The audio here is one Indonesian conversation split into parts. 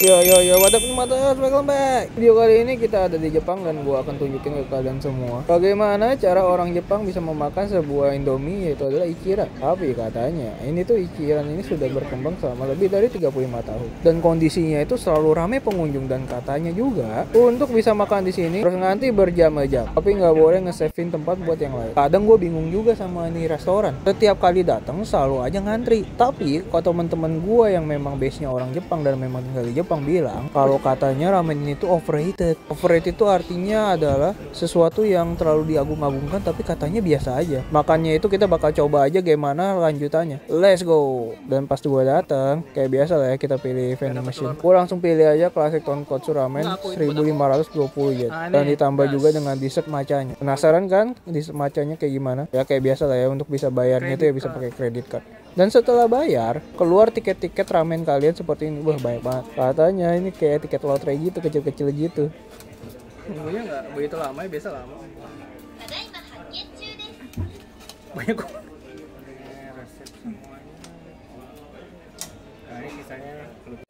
What up teman-teman, welcome back. Video kali ini kita ada di Jepang dan gua akan tunjukin ke kalian semua bagaimana cara orang Jepang bisa memakan sebuah Indomie, yaitu adalah Ichiran. Tapi katanya ini tuh Ichiran ini sudah berkembang selama lebih dari 35 tahun dan kondisinya itu selalu ramai pengunjung, dan katanya juga untuk bisa makan di sini harus ngantri berjam-jam, tapi nggak boleh nge-savein tempat buat yang lain. Kadang gue bingung juga sama ini restoran, setiap kali datang selalu aja ngantri. Tapi kalau teman-teman gue yang memang base-nya orang Jepang dan memang tinggal di Jepang bilang kalau katanya ramen ini tuh overrated. Overrated itu artinya adalah sesuatu yang terlalu diagung-agungkan, tapi katanya biasa aja. Makanya itu kita bakal coba aja gimana lanjutannya. Let's go. Dan pas gue datang kayak biasa lah ya, kita pilih vending machine. Gue langsung pilih aja classic tonkotsu ramen 1520 yen, dan ditambah juga dengan dessert macanya. Penasaran kan dessert macanya kayak gimana? Ya kayak biasa lah ya, untuk bisa bayarnya itu ya bisa pakai credit card. Dan setelah bayar, keluar tiket-tiket ramen kalian seperti ini. Wah, banyak banget. Katanya ini kayak tiket lotre gitu, kecil-kecil gitu. Nunggunya nggak begitu lama ya, biasa lama. Banyak kok.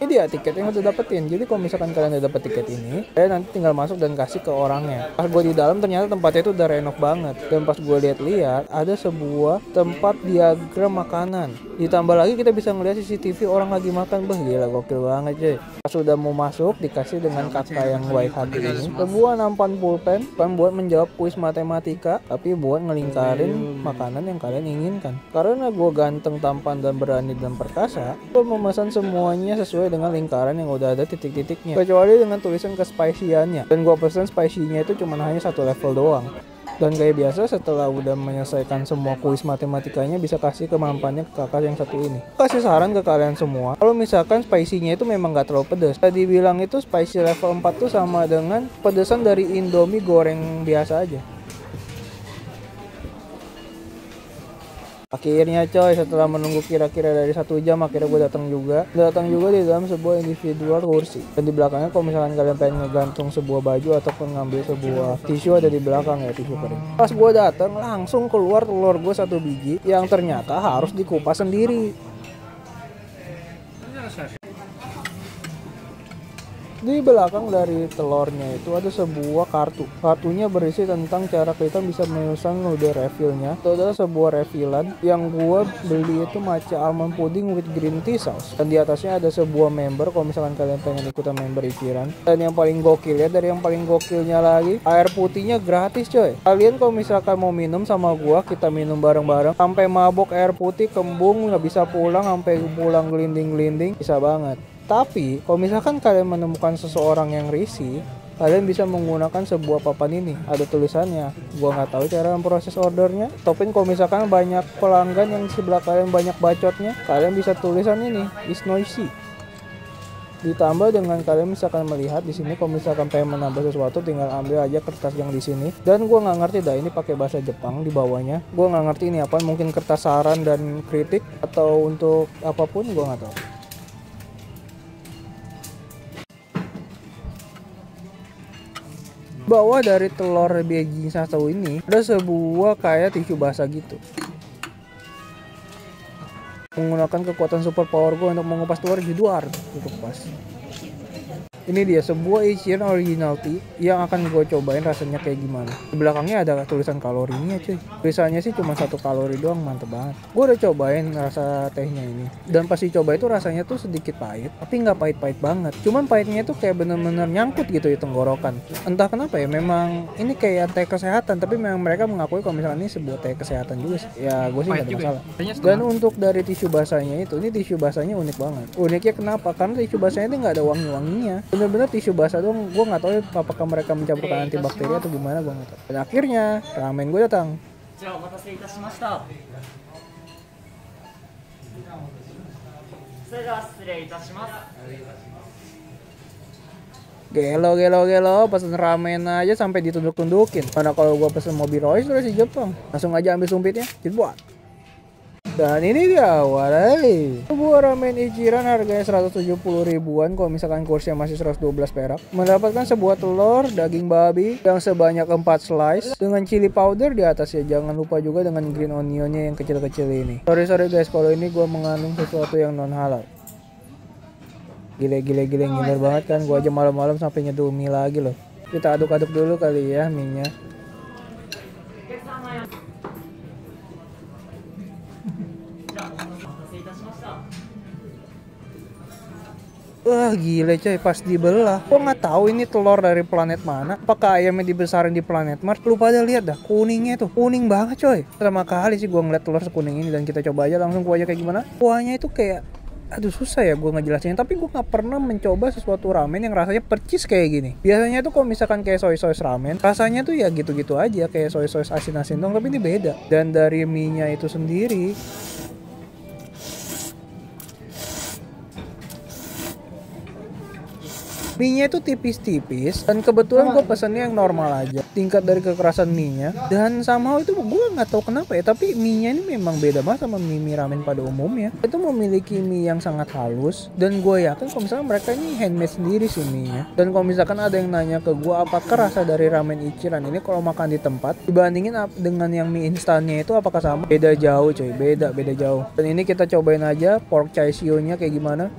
Ini dia tiket yang udah dapetin. Jadi kalau misalkan kalian udah dapet tiket ini, kalian nanti tinggal masuk dan kasih ke orangnya. Pas gue di dalam ternyata tempatnya itu udah renov banget. Dan pas gue lihat-lihat ada sebuah tempat diagram makanan. Ditambah lagi kita bisa ngeliat CCTV orang lagi makan. Bah, gila, gokil banget cuy. Pas udah mau masuk dikasih dengan kakak yang baik hati ini sebuah nampan pulpen, bukan buat menjawab kuis matematika, tapi buat ngelingkarin makanan yang kalian inginkan. Karena gue ganteng, tampan, dan berani dan perkasa, gue memesan semuanya sesuai dengan lingkaran yang udah ada titik-titiknya, kecuali dengan tulisan kespiciannya. Dan gue pesen spicy-nya itu cuma hanya satu level doang. Dan kayak biasa setelah udah menyelesaikan semua kuis matematikanya, bisa kasih kemampuannya ke kakak yang satu ini. Kasih saran ke kalian semua, kalau misalkan spicy-nya itu memang gak terlalu pedas. Tadi bilang itu spicy level 4 tuh sama dengan pedesan dari Indomie goreng biasa aja. Akhirnya coy, setelah menunggu kira-kira dari 1 jam, akhirnya gue datang juga di dalam sebuah individual kursi. Dan di belakangnya kalau misalkan kalian pengen ngegantung sebuah baju ataupun ngambil sebuah tisu, ada di belakang ya, tisu kering. Pas gue datang langsung keluar telur gue 1 biji yang ternyata harus dikupas sendiri. Di belakang dari telurnya itu ada sebuah kartu. Kartunya berisi tentang cara kita bisa memesan udah refillnya. Itu adalah sebuah refillan yang gua beli itu matcha almond pudding with green tea sauce. Dan di atasnya ada sebuah member kalau misalkan kalian pengen ikutan member Ichiran. Dan yang paling gokil ya, dari yang paling gokilnya lagi, air putihnya gratis coy. Kalian kalau misalkan mau minum sama gua, kita minum bareng-bareng sampai mabok air putih, kembung, nggak bisa pulang, sampai pulang gelinding-gelinding, bisa banget. Tapi kalau misalkan kalian menemukan seseorang yang risih, kalian bisa menggunakan sebuah papan ini, ada tulisannya. Gua nggak tahu cara memproses ordernya. Topin kalau misalkan banyak pelanggan yang di sebelah kalian banyak bacotnya, kalian bisa tulisan ini, is noisy. Ditambah dengan kalian misalkan melihat di sini, kalau misalkan pengen menambah sesuatu, tinggal ambil aja kertas yang di sini. Dan gua nggak ngerti dah ini pakai bahasa Jepang di bawahnya. Gua nggak ngerti ini apa, mungkin kertas saran dan kritik atau untuk apapun, gua nggak tahu. Bawah dari telur beijing satu ini ada sebuah kayak tisu basah gitu. Menggunakan kekuatan super power gue untuk mengupas telur di luar, cukup pas. Ini dia sebuah Ichiran original tea yang akan gue cobain rasanya kayak gimana. Di belakangnya ada tulisan kalorinya cuy. Tulisannya sih cuma 1 kalori doang, mantep banget. Gue udah cobain rasa tehnya ini, dan pas dicoba itu rasanya tuh sedikit pahit, tapi nggak pahit-pahit banget. Cuman pahitnya tuh kayak bener-bener nyangkut gitu di tenggorokan. Entah kenapa ya, memang ini kayak teh kesehatan, tapi memang mereka mengakui kalau misalnya ini sebuah teh kesehatan juga sih. Ya gue sih nggak ada masalah. Dan untuk dari tisu basahnya itu, ini tisu basahnya unik banget. Uniknya kenapa? Karena tisu basahnya itu nggak ada wangi-wanginya. Bener-bener tisu basah dong. Gue nggak tahu ya apakah mereka mencampurkan antibakteri atau gimana, gue nggak tahu. Dan akhirnya ramen gue datang. Gelo, pesen ramen aja sampai ditunduk-tundukin. Mana kalau gue pesen mobil Royce terus di Jepang, langsung aja ambil sumpitnya, jebot. Dan ini dia warai, sebuah ramen Ichiran harganya 170 ribuan. Kalau misalkan kursnya masih 112 perak, mendapatkan sebuah telur daging babi yang sebanyak 4 slice dengan chili powder di atasnya. Jangan lupa juga dengan green onionnya yang kecil-kecil ini. Sorry guys, kalau ini gue mengandung sesuatu yang non halal. Gile ngiler banget kan. Gua aja malam-malam sampai nyeduh mie lagi loh. Kita aduk-aduk dulu kali ya mie-nya. Wah gile coy, pas dibelah kok nggak tahu ini telur dari planet mana, apakah ayamnya dibesarin di planet Mars. Lu pada lihat dah kuningnya tuh, kuning banget coy. Pertama kali sih gua ngeliat telur sekuning ini, dan kita coba aja langsung kuahnya kayak gimana. Kuahnya itu kayak, aduh susah ya gue ngejelasinnya, tapi gue nggak pernah mencoba sesuatu ramen yang rasanya percis kayak gini. Biasanya tuh kalau misalkan kayak soy sauce ramen, rasanya tuh ya gitu-gitu aja, kayak soy sauce asin-asin dong, tapi ini beda. Dan dari mie-nya itu sendiri, mie-nya itu tipis-tipis, dan kebetulan gue pesennya yang normal aja, tingkat dari kekerasan mie-nya. Dan somehow itu gue nggak tahu kenapa ya, tapi mie-nya ini memang beda banget sama mie ramen pada umumnya. Itu memiliki mie yang sangat halus, dan gue yakin kalau misalnya mereka ini handmade sendiri sih mie-nya. Dan kalau misalkan ada yang nanya ke gue apakah rasa dari ramen Ichiran ini kalau makan di tempat dibandingin dengan yang mie instannya itu apakah sama, beda jauh coy, beda jauh. Dan ini kita cobain aja pork chai siu-nya kayak gimana.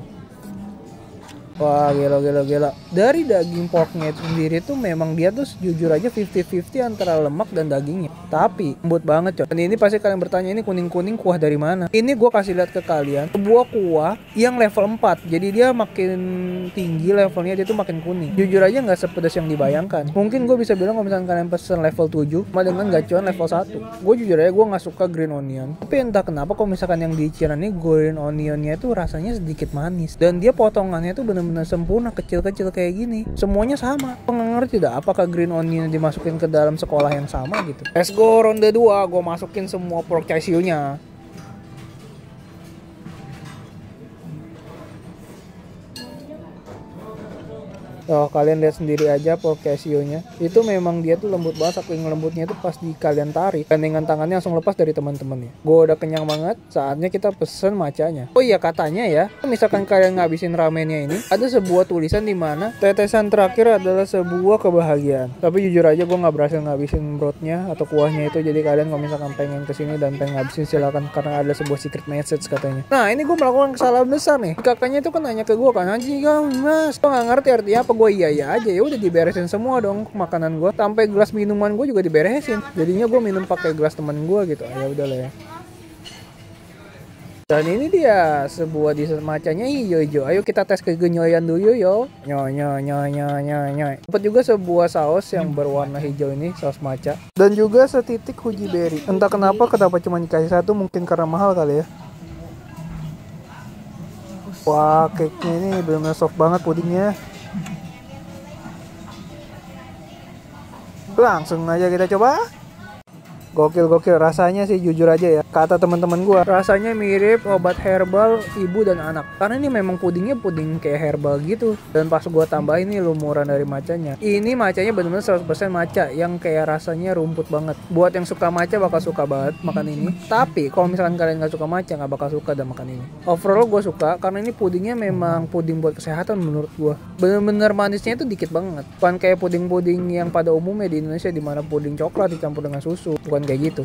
Wah gila. Dari daging porknya itu sendiri tuh memang dia tuh jujur aja 50-50 antara lemak dan dagingnya, tapi lembut banget coy. Dan ini pasti kalian bertanya, ini kuning-kuning kuah dari mana? Ini gue kasih lihat ke kalian sebuah kuah yang level 4, jadi dia makin tinggi levelnya, dia tuh makin kuning. Jujur aja nggak sepedas yang dibayangkan. Mungkin gue bisa bilang kalau misalnya kalian pesen level 7 sama dengan gacuan level 1. Gue jujur aja gue nggak suka green onion, tapi entah kenapa kalau misalkan yang di Ichiran ini green onionnya itu rasanya sedikit manis, dan dia potongannya tuh bener-bener sempurna, kecil-kecil kayak gini. Semuanya sama. Gue nggak ngerti dah apakah green onion dimasukin ke dalam sekolah yang sama gitu. Let's go ronde 2. Gue masukin semua pork chai siu-nya. Oh, kalian lihat sendiri aja pork casio-nya. Itu memang dia tuh lembut banget, saking lembutnya itu pas di kalian tarik, gandengan tangannya langsung lepas dari teman-temannya. Gue udah kenyang banget, saatnya kita pesen macanya. Oh iya, katanya ya, misalkan kalian ngabisin ramennya ini, ada sebuah tulisan di mana tetesan terakhir adalah sebuah kebahagiaan. Tapi jujur aja gue nggak berhasil ngabisin brothnya atau kuahnya itu, jadi kalian kalau misalkan pengen kesini dan pengen ngabisin silakan, karena ada sebuah secret message katanya. Nah ini gue melakukan kesalahan besar nih. Kakaknya itu kan nanya ke gue kan, anjing mas, gue nggak ngerti artinya apa. Gue iya aja, ya udah diberesin semua dong makanan gue, sampai gelas minuman gue juga diberesin. Jadinya gue minum pakai gelas temen gue gitu. Ya udahlah ya. Dan ini dia sebuah dessert macanya hijau. Ayo kita tes kegenyoyan dulu yo. Nyoy. Dapat juga sebuah saus yang berwarna hijau ini, saus matcha. Dan juga setitik uji berry. Entah kenapa cuma dikasih satu, mungkin karena mahal kali ya. Wah, cake-nya ini benar-benar soft banget pudingnya. Langsung aja kita coba. Gokil rasanya sih, jujur aja ya, kata teman-teman gua rasanya mirip obat herbal ibu dan anak, karena ini memang pudingnya puding kayak herbal gitu. Dan pas gua tambahin nih lumuran dari macanya, ini macanya bener-bener 100% maca yang kayak rasanya rumput banget. Buat yang suka maca bakal suka banget makan ini, tapi kalau misalkan kalian nggak suka maca nggak bakal suka dan makan ini. Overall gua suka karena ini pudingnya memang puding buat kesehatan menurut gua. Bener-bener manisnya itu dikit banget, bukan kayak puding-puding yang pada umumnya di Indonesia dimana puding coklat dicampur dengan susu, bukan kayak gitu.